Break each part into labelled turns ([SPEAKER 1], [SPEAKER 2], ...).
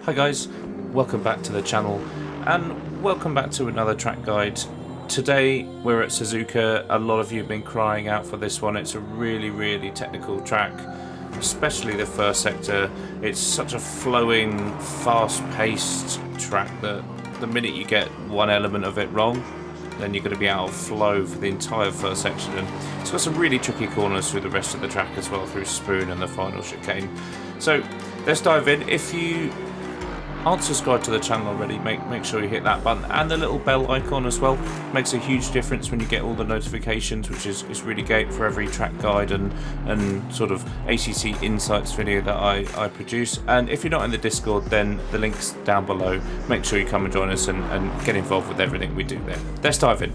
[SPEAKER 1] Hi guys, welcome back to the channel and welcome back to another track guide. Today we're at Suzuka. A lot of you have been crying out for this one. It's a really technical track, especially the first sector. It's such a flowing, fast-paced track that the minute you get one element of it wrong, then you're going to be out of flow for the entire first section. And it's got some really tricky corners through the rest of the track as well, through Spoon and the final chicane. So let's dive in. If you aren't subscribed to the channel already, make sure you hit that button and the little bell icon as well. Makes a huge difference when you get all the notifications, which is really great for every track guide and sort of ACC insights video that I produce. And if you're not in the Discord, then the link's down below. Make sure you come and join us and get involved with everything we do there. Let's dive in.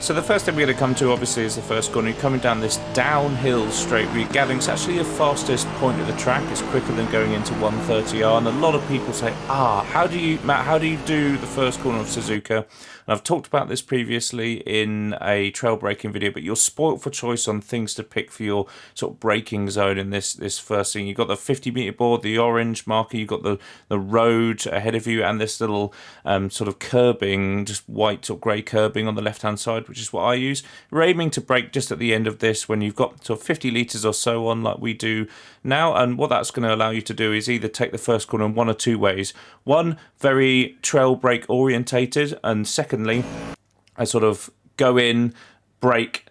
[SPEAKER 1] So the first thing we're going to come to, obviously, is the first corner. You're coming down this downhill straight. We're gathering it's actually the fastest point of the track. It's quicker than going into 130R. And a lot of people say, Matt, how do you do the first corner of Suzuka? And I've talked about this previously in a trail braking video, but you're spoilt for choice on things to pick for your sort of braking zone in this first thing. You've got the 50-meter board, the orange marker, you've got the road ahead of you, and this little sort of curbing, just white or grey curbing on the left-hand side, which is what I use. We're aiming to brake just at the end of this when you've got sort of 50 litres or so on, like we do now. And what that's going to allow you to do is either take the first corner in one or two ways. One, very trail brake orientated, and secondly, I sort of go in, brake,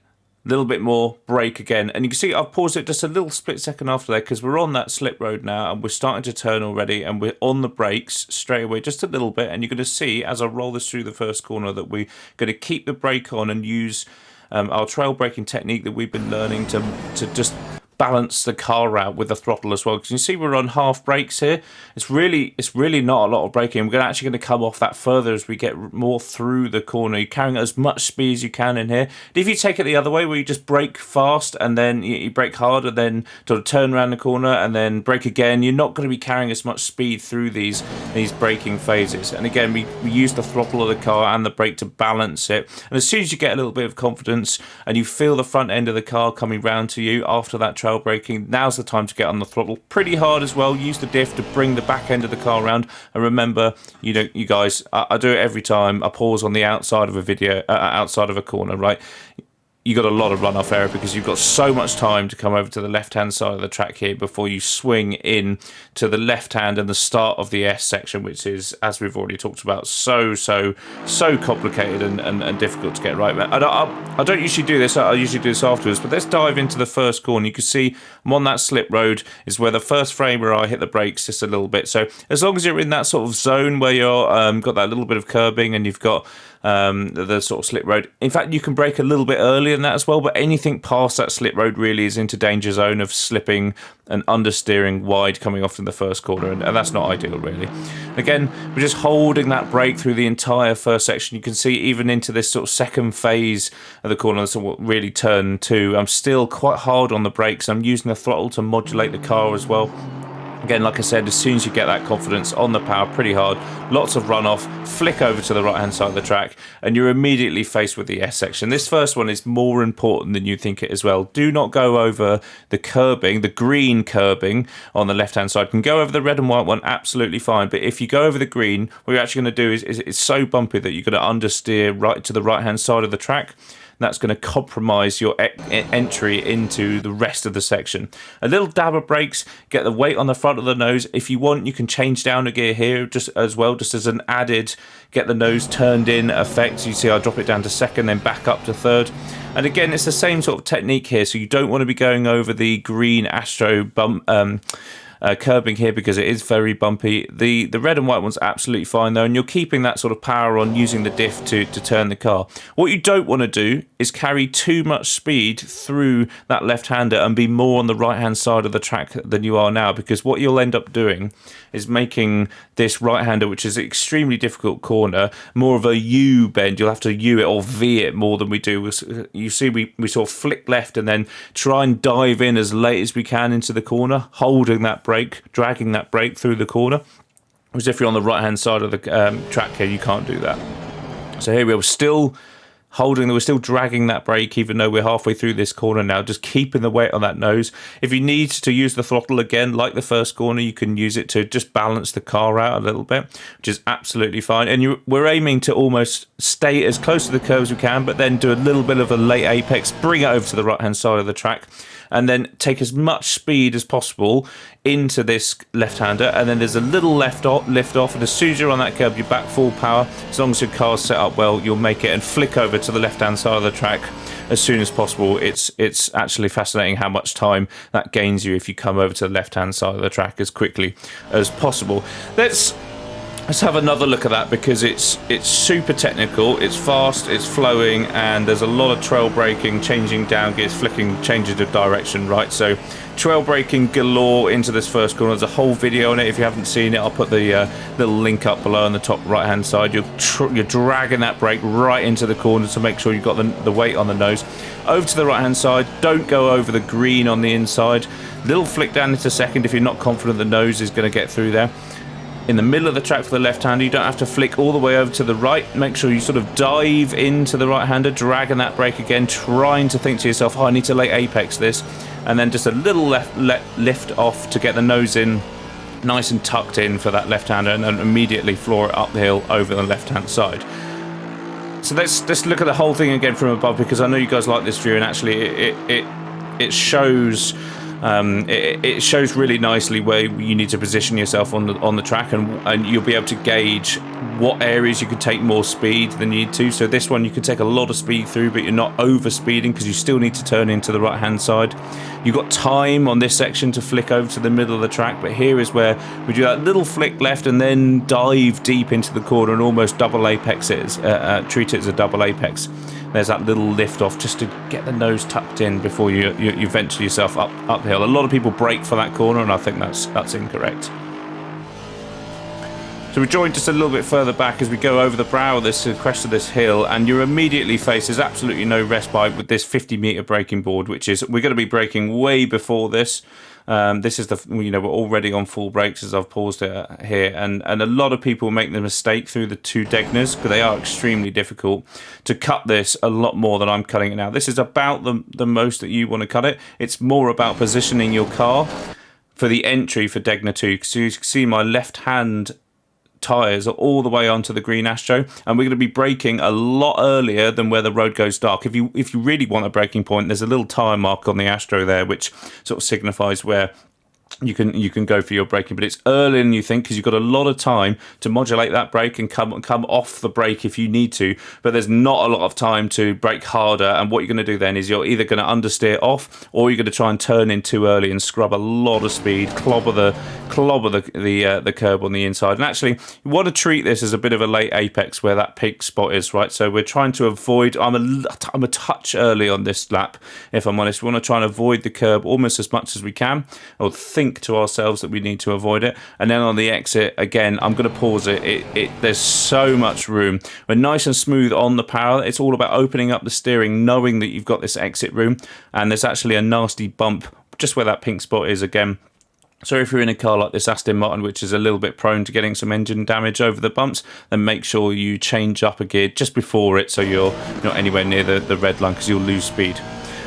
[SPEAKER 1] a little bit more, brake again. And you can see I've paused it just a little split second after that because we're on that slip road now and we're starting to turn already and we're on the brakes straight away just a little bit. And you're going to see as I roll this through the first corner that we're going to keep the brake on and use our trail braking technique that we've been learning to just balance the car out with the throttle as well, because you see we're on half brakes here. It's really not a lot of braking. We're actually going to come off that further as we get more through the corner. You're carrying as much speed as you can in here. If you take it the other way, where you just brake fast and then you brake hard and then sort of turn around the corner and then brake again, you're not going to be carrying as much speed through these braking phases. And again, we use the throttle of the car and the brake to balance it. And as soon as you get a little bit of confidence and you feel the front end of the car coming round to you after that trail braking, now's the time to get on the throttle pretty hard as well. Use the diff to bring the back end of the car around. And remember, you guys, I do it every time I pause on the outside of a video, outside of a corner, right? You got a lot of runoff area because you've got so much time to come over to the left-hand side of the track here before you swing in to the left hand and the start of the S section, which is, as we've already talked about, so complicated and difficult to get right. I don't usually do this. I usually do this afterwards. But let's dive into the first corner. You can see I'm on that slip road is where the first frame where I hit the brakes just a little bit. So as long as you're in that sort of zone where you're got that little bit of curbing and you've got the sort of slip road. In fact, you can brake a little bit earlier than that as well, but anything past that slip road really is into danger zone of slipping and understeering wide coming off in the first corner, and that's not ideal really. Again, we're just holding that brake through the entire first section. You can see even into this sort of second phase of the corner, that's what really turn two. I'm still quite hard on the brakes. I'm using the throttle to modulate the car as well. Again, like I said, as soon as you get that confidence on the power pretty hard, lots of runoff, flick over to the right-hand side of the track, and you're immediately faced with the S section. This first one is more important than you think it as well. Do not go over the curbing, the green curbing on the left-hand side. You can go over the red and white one, absolutely fine. But if you go over the green, what you're actually going to do is it's so bumpy that you're going to understeer right to the right-hand side of the track. That's going to compromise your entry into the rest of the section. A little dab of brakes, get the weight on the front of the nose. If you want, you can change down a gear here just as an added get the nose turned in effect. You see I drop it down to second, then back up to third. And again, it's the same sort of technique here. So you don't want to be going over the green Astro bump curbing here because it is very bumpy. The red and white one's absolutely fine though, and you're keeping that sort of power on using the diff to turn the car. What you don't want to do is carry too much speed through that left-hander and be more on the right-hand side of the track than you are now, because what you'll end up doing is making this right-hander, which is an extremely difficult corner, more of a U bend. You'll have to U it or V it more than we do. You see we sort of flick left and then try and dive in as late as we can into the corner, holding that brake, dragging that brake through the corner. Whereas if you're on the right-hand side of the track here, you can't do that. So here we are, still we're still dragging that brake even though we're halfway through this corner now, just keeping the weight on that nose. If you need to use the throttle again, like the first corner, you can use it to just balance the car out a little bit, which is absolutely fine. And we're aiming to almost stay as close to the curve as we can, but then do a little bit of a late apex, bring it over to the right-hand side of the track, and then take as much speed as possible into this left-hander, and then there's a little lift off, and as soon as you're on that curb, you're back full power. As long as your car's set up well, you'll make it and flick over to the left-hand side of the track as soon as possible. It's actually fascinating how much time that gains you if you come over to the left-hand side of the track as quickly as possible. Let's have another look at that, because it's super technical, it's fast, it's flowing, and there's a lot of trail braking, changing down gears, flicking, changes of direction, right? So trail braking galore into this first corner. There's a whole video on it. If you haven't seen it, I'll put the little link up below on the top right hand side. You're dragging that brake right into the corner to make sure you've got the weight on the nose. Over to the right hand side, don't go over the green on the inside. Little flick down into second if you're not confident the nose is going to get through there. In the middle of the track for the left-hander, you don't have to flick all the way over to the right. Make sure you sort of dive into the right-hander, dragging that brake again, trying to think to yourself, oh, I need to late apex this, and then just a little lift off to get the nose in, nice and tucked in for that left-hander, and then immediately floor it up the hill over the left-hand side. So let's look at the whole thing again from above, because I know you guys like this view, and actually it shows. It shows really nicely where you need to position yourself on the track, and you'll be able to gauge what areas you can take more speed than you need to. So this one you can take a lot of speed through, but you're not over speeding because you still need to turn into the right hand side. You've got time on this section to flick over to the middle of the track, but here is where we do that little flick left and then dive deep into the corner and almost double apex it, treat it as a double apex. There's that little lift off just to get the nose tucked in before you venture yourself uphill. A lot of people brake for that corner, and I think that's incorrect. So we join just a little bit further back as we go over the brow of this crest of this hill, and you're immediately faced, there's absolutely no respite with this 50-meter braking board, which is, we're going to be braking way before this. This is we're already on full brakes as I've paused it here, and a lot of people make the mistake through the two Degnas, because they are extremely difficult to cut this a lot more than I'm cutting it now. This is about the most that you want to cut it. It's more about positioning your car for the entry for Degna 2, because you can see my left hand tyres are all the way onto the green Astro, and we're going to be braking a lot earlier than where the road goes dark. If you really want a braking point, there's a little tyre mark on the Astro there which sort of signifies where you can go for your braking, but it's earlier than you think, because you've got a lot of time to modulate that brake and come off the brake if you need to, but there's not a lot of time to brake harder. And what you're going to do then is you're either going to understeer off, or you're going to try and turn in too early and scrub a lot of speed, clobber the curb on the inside. And actually, you want to treat this as a bit of a late apex where that peak spot is, right? So we're trying to avoid, I'm a touch early on this lap, if I'm honest. We want to try and avoid the curb almost as much as we can, or think to ourselves that we need to avoid it. And then on the exit, again, I'm going to pause it. There's so much room. We're nice and smooth on the power. It's all about opening up the steering, knowing that you've got this exit room, and there's actually a nasty bump just where that pink spot is again. So if you're in a car like this Aston Martin, which is a little bit prone to getting some engine damage over the bumps, then make sure you change up a gear just before it, so you're not anywhere near the red line, because you'll lose speed.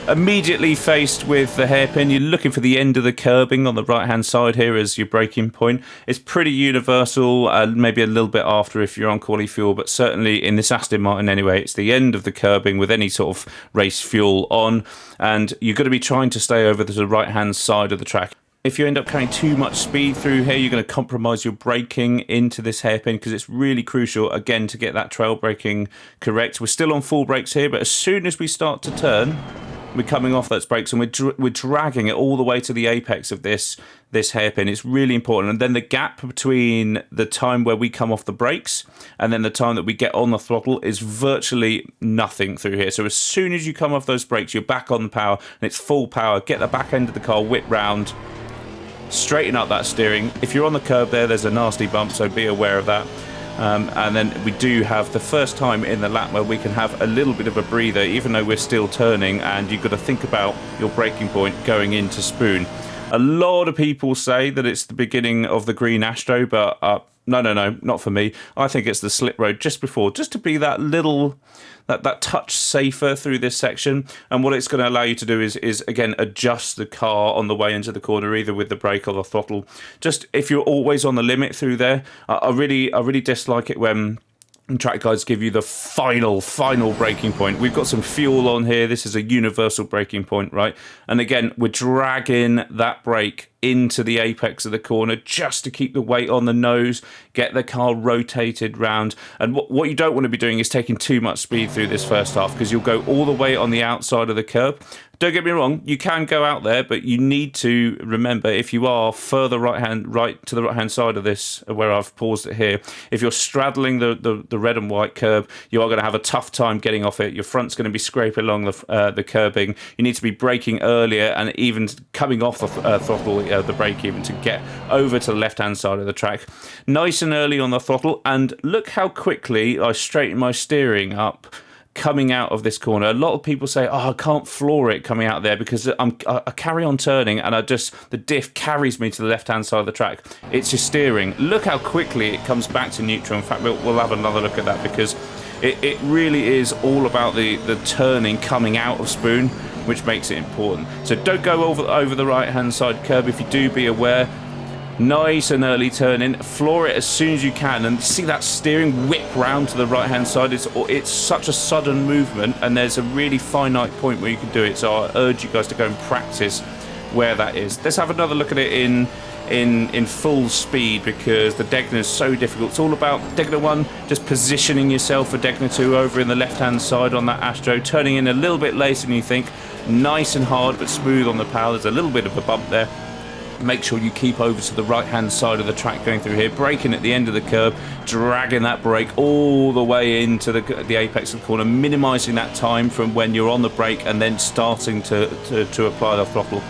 [SPEAKER 1] Immediately faced with the hairpin, you're looking for the end of the curbing on the right hand side here as your braking point. It's pretty universal, maybe a little bit after if you're on quali fuel, but certainly in this Aston Martin anyway, it's the end of the curbing with any sort of race fuel on, and you're going to be trying to stay over to the right hand side of the track. If you end up carrying too much speed through here, you're going to compromise your braking into this hairpin, because it's really crucial, again, to get that trail braking correct. We're still on full brakes here, but as soon as we start to turn, we're coming off those brakes, and we're dragging it all the way to the apex of this hairpin. It's really important. And then the gap between the time where we come off the brakes and then the time that we get on the throttle is virtually nothing through here. So as soon as you come off those brakes, you're back on the power, and it's full power. Get the back end of the car, whip round, straighten up that steering. If you're on the curb there's a nasty bump, so be aware of that. And then we do have the first time in the lap where we can have a little bit of a breather, even though we're still turning, and you've got to think about your braking point going into spoon. A lot of people say that it's the beginning of the green Astro, but No, not for me. I think it's the slip road just before, just to be that little, that touch safer through this section. And what it's going to allow you to do is again, adjust the car on the way into the corner, either with the brake or the throttle. Just if you're always on the limit through there, I really dislike it when track guides give you the final braking point. We've got some fuel on here. This is a universal braking point, right? And again, we're dragging that brake into the apex of the corner just to keep the weight on the nose, get the car rotated round. And what you don't want to be doing is taking too much speed through this first half, because you'll go all the way on the outside of the curb. Don't get me wrong, you can go out there, but you need to remember, if you are further right to the right hand side of this, where I've paused it here, if you're straddling the red and white curb, you are going to have a tough time getting off it. Your front's going to be scraping along the curbing. You need to be braking earlier and even coming off the throttle, the brake even, to get over to the left hand side of the track. Nice and early on the throttle, and look how quickly I straighten my steering up coming out of this corner. A lot of people say, oh, I can't floor it coming out there because I carry on turning and the diff carries me to the left hand side of the track. It's your steering. Look how quickly it comes back to neutral. In fact, we'll have another look at that, because it really is all about the turning coming out of spoon, which makes it important. So don't go over the right hand side curb. If you do, be aware. Nice and early turn in, floor it as soon as you can, and see that steering whip round to the right hand side. It's such a sudden movement, and there's a really finite point where you can do it, so I urge you guys to go and practice where that is. Let's have another look at it in full speed, because the Degna is so difficult. It's all about Degna 1, just positioning yourself for Degna 2 over in the left hand side on that Astro, turning in a little bit later than you think, nice and hard but smooth on the power. There's a little bit of a bump there. Make sure you keep over to the right hand side of the track going through here, braking at the end of the curb, dragging that brake all the way into the apex of the corner, minimising that time from when you're on the brake and then starting to apply the throttle.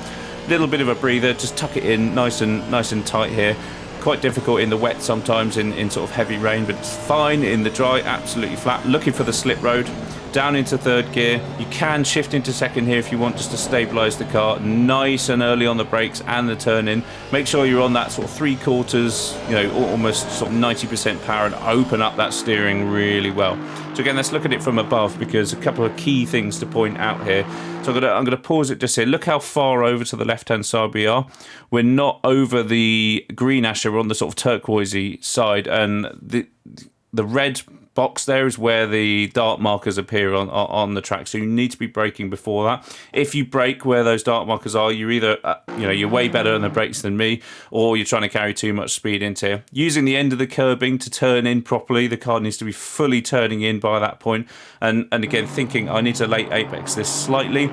[SPEAKER 1] Little bit of a breather, just tuck it in nice and tight here. Quite difficult in the wet sometimes, in sort of heavy rain, but it's fine in the dry, absolutely flat. Looking for the slip road, down into third gear. You can shift into second here if you want, just to stabilise the car. Nice and early on the brakes and the turn in. Make sure you're on that sort of 3/4, almost sort of 90% power, and open up that steering really well. So again, let's look at it from above, because a couple of key things to point out here. So I'm gonna pause it just here. Look how far over to the left-hand side we are. We're not over the green Asher, we're on the sort of turquoisey side, and the red box there is where the dart markers appear on the track, so you need to be braking before that. If you brake where those dart markers are, you're either you're way better on the brakes than me, or you're trying to carry too much speed into here. Using the end of the curbing to turn in properly, the car needs to be fully turning in by that point, and again thinking, I need to late apex this slightly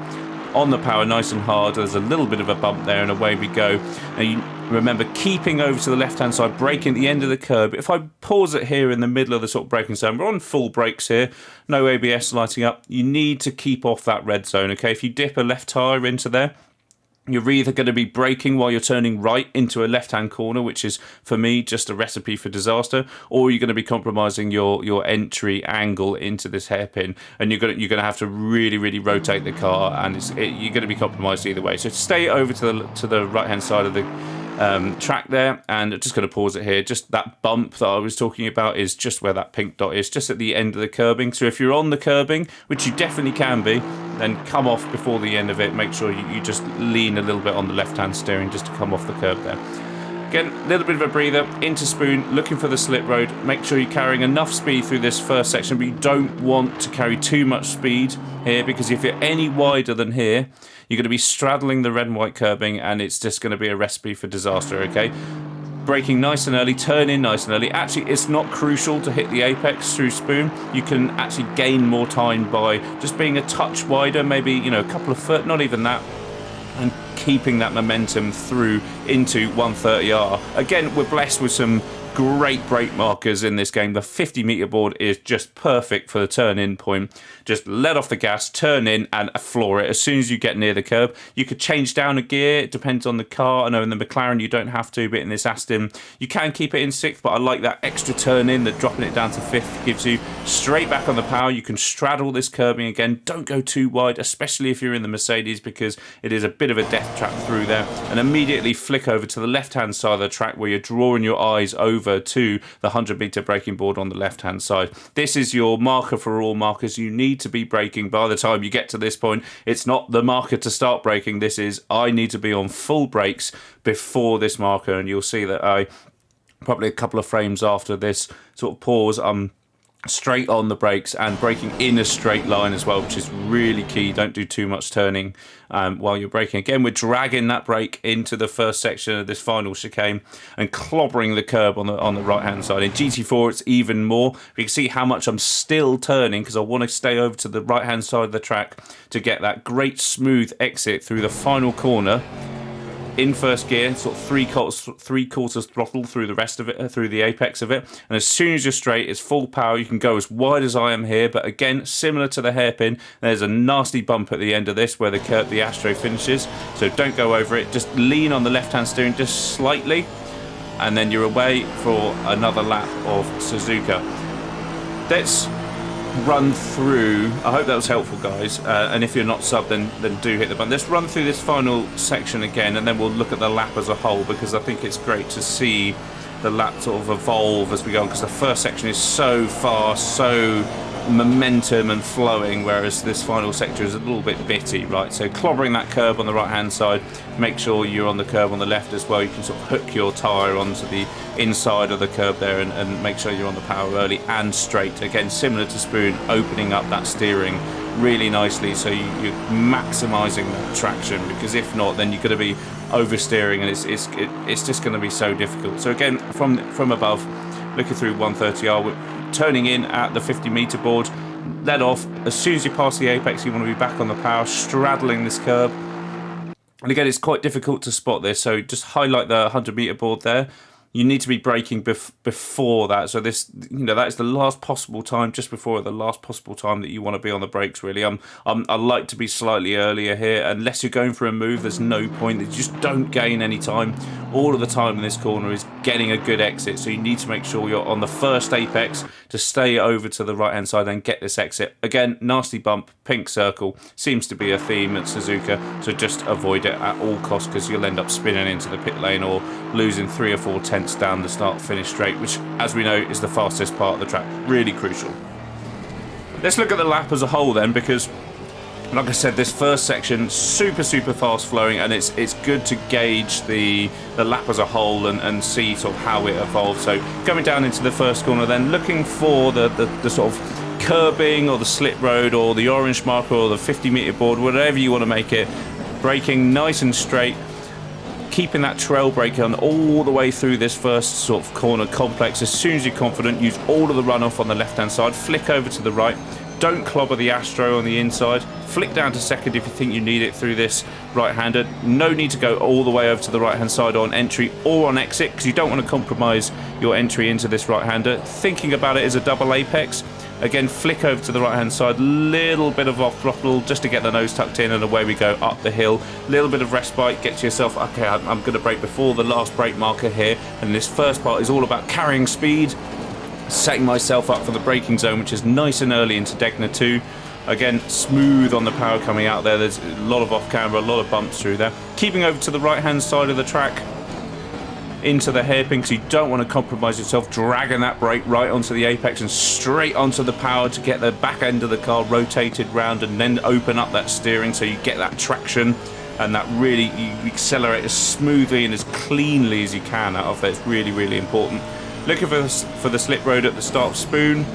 [SPEAKER 1] on the power, nice and hard. There's a little bit of a bump there, and away we go. And you remember, keeping over to the left hand side, braking at the end of the curb. If I pause it here in the middle of the sort of braking zone, we're on full brakes here, no ABS lighting up. You need to keep off that red zone, okay? If you dip a left tyre into there, you're either going to be braking while you're turning right into a left-hand corner, which is, for me, just a recipe for disaster, or you're going to be compromising your entry angle into this hairpin, and you're going to have to really rotate the car, and you're going to be compromised either way. So stay over to the right-hand side of the track there, and just going to pause it here. Just that bump that I was talking about is just where that pink dot is, just at the end of the curbing. So if you're on the curbing, which you definitely can be, then come off before the end of it. Make sure you just lean a little bit on the left-hand steering just to come off the curb there. Again, a little bit of a breather, into spoon, looking for the slip road. Make sure you're carrying enough speed through this first section, but you don't want to carry too much speed here, because if you're any wider than here, you're going to be straddling the red and white curbing, and it's just going to be a recipe for disaster, okay? Braking nice and early, turn in nice and early. Actually, it's not crucial to hit the apex through spoon. You can actually gain more time by just being a touch wider, maybe, a couple of foot, not even that, and keeping that momentum through into 130R. Again, we're blessed with some great brake markers in this game. The 50-meter board is just perfect for the turn-in point. Just let off the gas, turn in, and floor it as soon as you get near the curb. You could change down a gear. It depends on the car. I know in the McLaren you don't have to, but in this Aston you can keep it in sixth, but I like that extra turn-in that dropping it down to fifth gives you. Straight back on the power. You can straddle this curbing again. Don't go too wide, especially if you're in the Mercedes, because it is a bit of a death trap through there. And immediately flick over to the left-hand side of the track where you're drawing your eyes over over to the 100-meter braking board on the left-hand side. This is your marker for all markers. You need to be braking by the time you get to this point. It's not the marker to start braking. This is, I need to be on full brakes before this marker, and you'll see that I probably a couple of frames after this sort of pause, I'm straight on the brakes and braking in a straight line as well, which is really key. Don't do too much turning while you're braking. Again, we're dragging that brake into the first section of this final chicane and clobbering the curb on the right hand side. In GT4 it's even more. You can see how much I'm still turning because I want to stay over to the right hand side of the track to get that great smooth exit through the final corner in first gear, sort of three quarters throttle through the rest of it, through the apex of it. And as soon as you're straight, it's full power. You can go as wide as I am here, but again, similar to the hairpin, there's a nasty bump at the end of this where the Astro finishes. So don't go over it. Just lean on the left-hand steering just slightly, and then you're away for another lap of Suzuka. Let's run through. I hope that was helpful, guys, and if you're not subbed, then do hit the button. Let's run through this final section again, and then we'll look at the lap as a whole, because I think it's great to see the lap sort of evolve as we go on, because the first section is so fast, so momentum and flowing, whereas this final sector is a little bit bitty, right? So clobbering that curb on the right hand side, make sure you're on the curb on the left as well. You can sort of hook your tyre onto the inside of the curb there and make sure you're on the power early and straight. Again, similar to Spoon, opening up that steering really nicely so you're maximising that traction, because if not, then you're going to be oversteering and it's just going to be so difficult. So again, from above, looking through 130R, we're turning in at the 50-meter board, let off. As soon as you pass the apex, you want to be back on the power, straddling this curb. And again, it's quite difficult to spot this, so just highlight the 100-meter board there. You need to be braking before that. So this, that is the last possible time, just before the last possible time that you want to be on the brakes, really. I like to be slightly earlier here. Unless you're going for a move, there's no point. You just don't gain any time. All of the time in this corner is getting a good exit. So you need to make sure you're on the first apex to stay over to the right-hand side and get this exit. Again, nasty bump, pink circle. Seems to be a theme at Suzuka. So just avoid it at all costs, because you'll end up spinning into the pit lane or losing 3 or 4 tenths down the start-finish straight, which, as we know, is the fastest part of the track. Really crucial. Let's look at the lap as a whole then, because, like I said, this first section, super fast flowing, and it's good to gauge the lap as a whole and see sort of how it evolves. So coming down into the first corner then, looking for the sort of curbing or the slip road or the orange marker or the 50-meter board, whatever you want to make it, braking nice and straight, keeping that trail brake on all the way through this first sort of corner complex. As soon as you're confident, use all of the runoff on the left-hand side, flick over to the right, don't clobber the Astro on the inside, flick down to second if you think you need it through this right-hander. No need to go all the way over to the right-hand side on entry or on exit, because you don't want to compromise your entry into this right-hander. Thinking about it as a double apex, again, flick over to the right-hand side, little bit of off throttle just to get the nose tucked in, and away we go up the hill. Little bit of respite, get to yourself, okay, I'm going to brake before the last brake marker here, and this first part is all about carrying speed, setting myself up for the braking zone, which is nice and early into Degna 2. Again, smooth on the power coming out there. There's a lot of off-camber, a lot of bumps through there. Keeping over to the right-hand side of the track, into the hairpin, because you don't want to compromise yourself, dragging that brake right onto the apex and straight onto the power to get the back end of the car rotated round, and then open up that steering so you get that traction and that really, you accelerate as smoothly and as cleanly as you can out of there. It's really important. Looking for the slip road at the start of Spoon,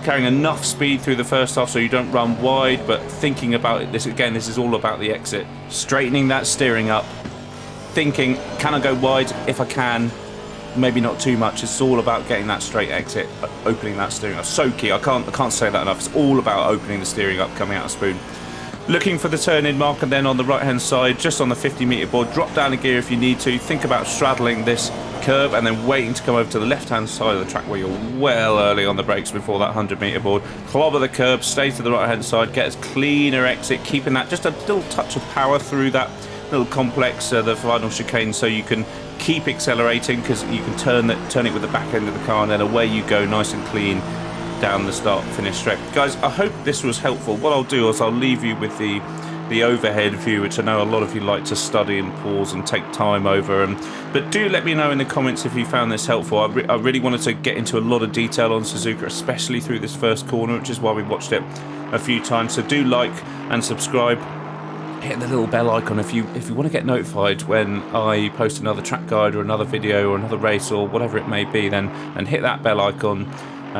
[SPEAKER 1] carrying enough speed through the first half so you don't run wide, but thinking about it, this is all about the exit. Straightening that steering up, thinking, can I go wide? If I can, maybe not too much. It's all about getting that straight exit, opening that steering up. So key. I can't say that enough. It's all about opening the steering up coming out of Spoon. Looking for the turn-in marker then on the right-hand side, just on the 50-meter board. Drop down a gear if you need to. Think about straddling this curb and then waiting to come over to the left-hand side of the track where you're well early on the brakes before that 100-meter board. Clobber the curb, stay to the right-hand side, get as cleaner exit, keeping that just a little touch of power through that little complex, the final chicane, so you can keep accelerating, because you can turn it with the back end of the car, and then away you go nice and clean down the start finish straight. Guys, I hope this was helpful. What I'll do is I'll leave you with the the overhead view, which I know a lot of you like to study and pause and take time over. But do let me know in the comments if you found this helpful. I really wanted to get into a lot of detail on Suzuka, especially through this first corner, which is why we watched it a few times. So do like and subscribe. Hit the little bell icon if you want to get notified when I post another track guide or another video or another race or whatever it may be. Then and hit that bell icon.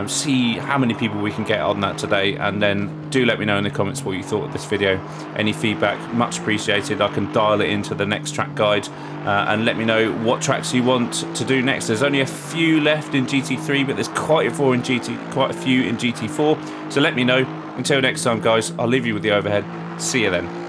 [SPEAKER 1] See how many people we can get on that today, and then do let me know in the comments what you thought of this video. Any feedback, much appreciated. I can dial it into the next track guide, and let me know what tracks you want to do next. There's only a few left in GT3, but there's quite a few in GT4. So let me know. Until next time, guys, I'll leave you with the overhead. See you then.